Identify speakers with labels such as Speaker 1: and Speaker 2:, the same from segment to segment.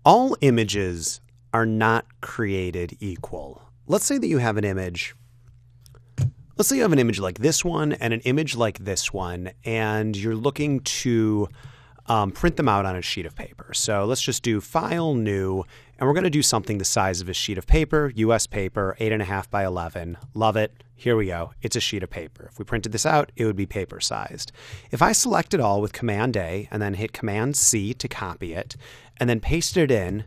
Speaker 1: All images are not created equal. Let's say that you have an image. Let's say you have an image like this one and an image like this one, and you're looking to print them out on a sheet of paper. So let's just do File, New, and we're going to do something the size of a sheet of paper, US paper, 8.5 by 11. Love it. Here we go. It's a sheet of paper. If we printed this out, it would be paper sized. If I select it all with Command A and then hit Command C to copy it and then paste it in,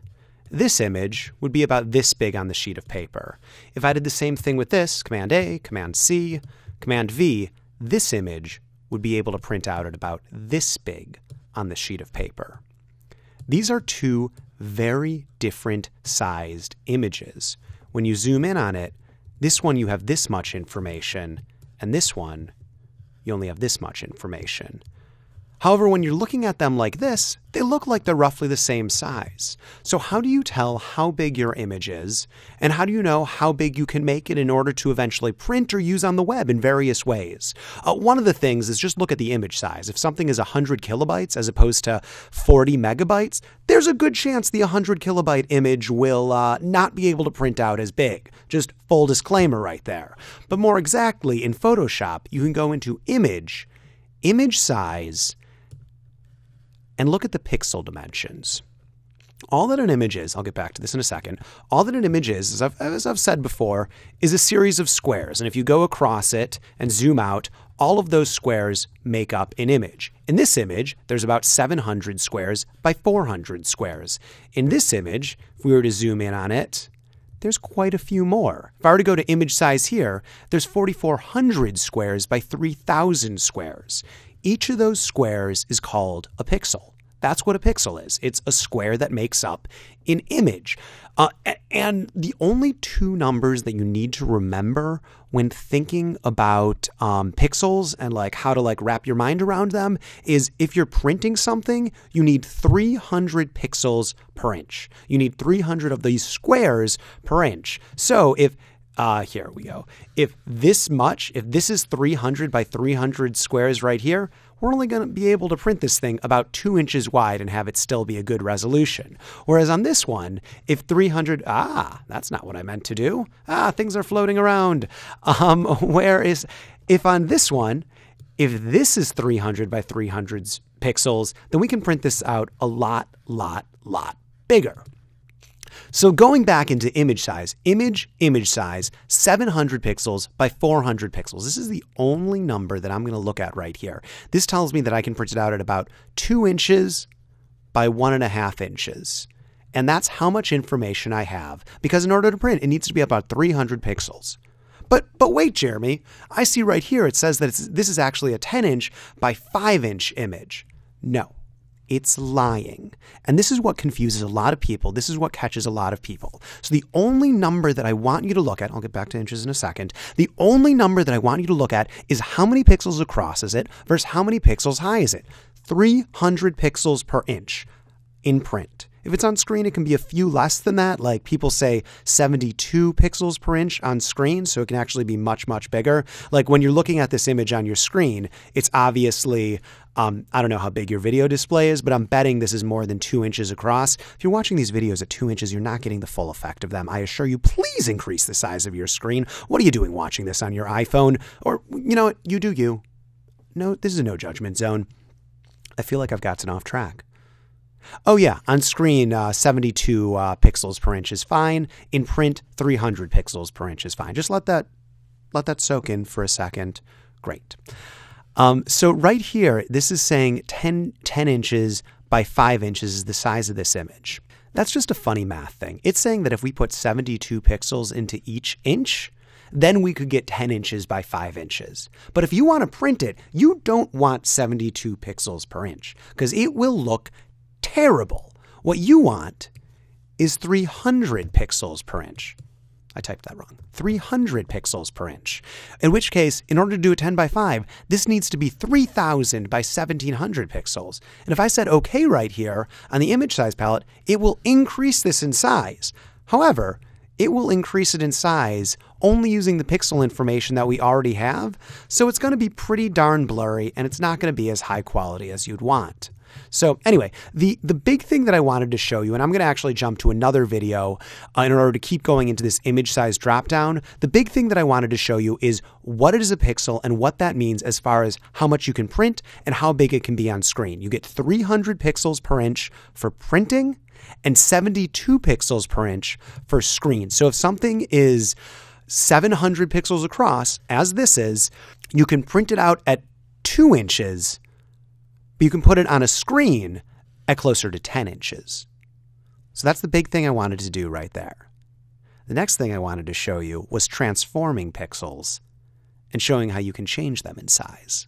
Speaker 1: this image would be about this big on the sheet of paper. If I did the same thing with this, Command A, Command C, Command V, this image would be able to print out at about this big on the sheet of paper. These are two very different sized images. When you zoom in on it, this one you have this much information, and this one you only have this much information. However, when you're looking at them like this, they look like they're roughly the same size. So how do you tell how big your image is, and how do you know how big you can make it in order to eventually print or use on the web in various ways? One of the things is just look at the image size. If something is 100 kilobytes as opposed to 40 megabytes, there's a good chance the 100 kilobyte image will not be able to print out as big. Just full disclaimer right there. But more exactly, in Photoshop, you can go into image size, and look at the pixel dimensions. All that an image is, I'll get back to this in a second, all that an image is, as I've said before, is a series of squares. And if you go across it and zoom out, all of those squares make up an image. In this image, there's about 700 squares by 400 squares. In this image, if we were to zoom in on it, there's quite a few more. If I were to go to image size here, there's 4,400 squares by 3,000 squares. Each of those squares is called a pixel. That's what a pixel is. It's a square that makes up an image. And the only two numbers that you need to remember when thinking about pixels and like how to like wrap your mind around them is if you're printing something, you need 300 pixels per inch. You need 300 of these squares per inch. So if here we go. If this is 300 by 300 squares right here, we're only going to be able to print this thing about 2 inches wide and have it still be a good resolution. Whereas on this one, if 300, that's not what I meant to do. Things are floating around. Whereas if on this one, if this is 300 by 300 pixels, then we can print this out a lot bigger. So going back into image size, image size, 700 pixels by 400 pixels. This is the only number that I'm going to look at right here. This tells me that I can print it out at about 2 inches by 1.5 inches. And that's how much information I have, because in order to print, it needs to be about 300 pixels. But wait, Jeremy, I see right here it says that this is actually a 10-inch by 5-inch image. No. It's lying. And this is what confuses a lot of people. This is what catches a lot of people. So the only number that I want you to look at, I'll get back to inches in a second, the only number that I want you to look at is how many pixels across is it versus how many pixels high is it. 300 pixels per inch in print. If it's on screen, it can be a few less than that. Like people say 72 pixels per inch on screen, so it can actually be much bigger. Like when you're looking at this image on your screen, it's obviously, I don't know how big your video display is, but I'm betting this is more than 2 inches across. If you're watching these videos at 2 inches, you're not getting the full effect of them. I assure you, please increase the size of your screen. What are you doing watching this on your iPhone? Or, you know what, you do you. No, this is a no judgment zone. I feel like I've gotten off track. Oh yeah, on screen, 72 pixels per inch is fine. In print, 300 pixels per inch is fine. Just let that soak in for a second. Great. So right here, this is saying 10 inches by 5 inches is the size of this image. That's just a funny math thing. It's saying that if we put 72 pixels into each inch, then we could get 10 inches by 5 inches. But if you want to print it, you don't want 72 pixels per inch because it will look terrible. What you want is 300 pixels per inch. I typed that wrong. 300 pixels per inch. In which case, in order to do a 10 by 5, this needs to be 3,000 by 1,700 pixels. And if I said OK right here on the image size palette, it will increase this in size. However, it will increase it in size only using the pixel information that we already have. So it's going to be pretty darn blurry, and it's not going to be as high quality as you'd want. So anyway, the big thing that I wanted to show you, and I'm going to actually jump to another video in order to keep going into this image size dropdown. The big thing that I wanted to show you is what is a pixel and what that means as far as how much you can print and how big it can be on screen. You get 300 pixels per inch for printing and 72 pixels per inch for screen. So if something is 700 pixels across, as this is, you can print it out at 2 inches, but you can put it on a screen at closer to 10 inches. So that's the big thing I wanted to do right there. The next thing I wanted to show you was transforming pixels and showing how you can change them in size.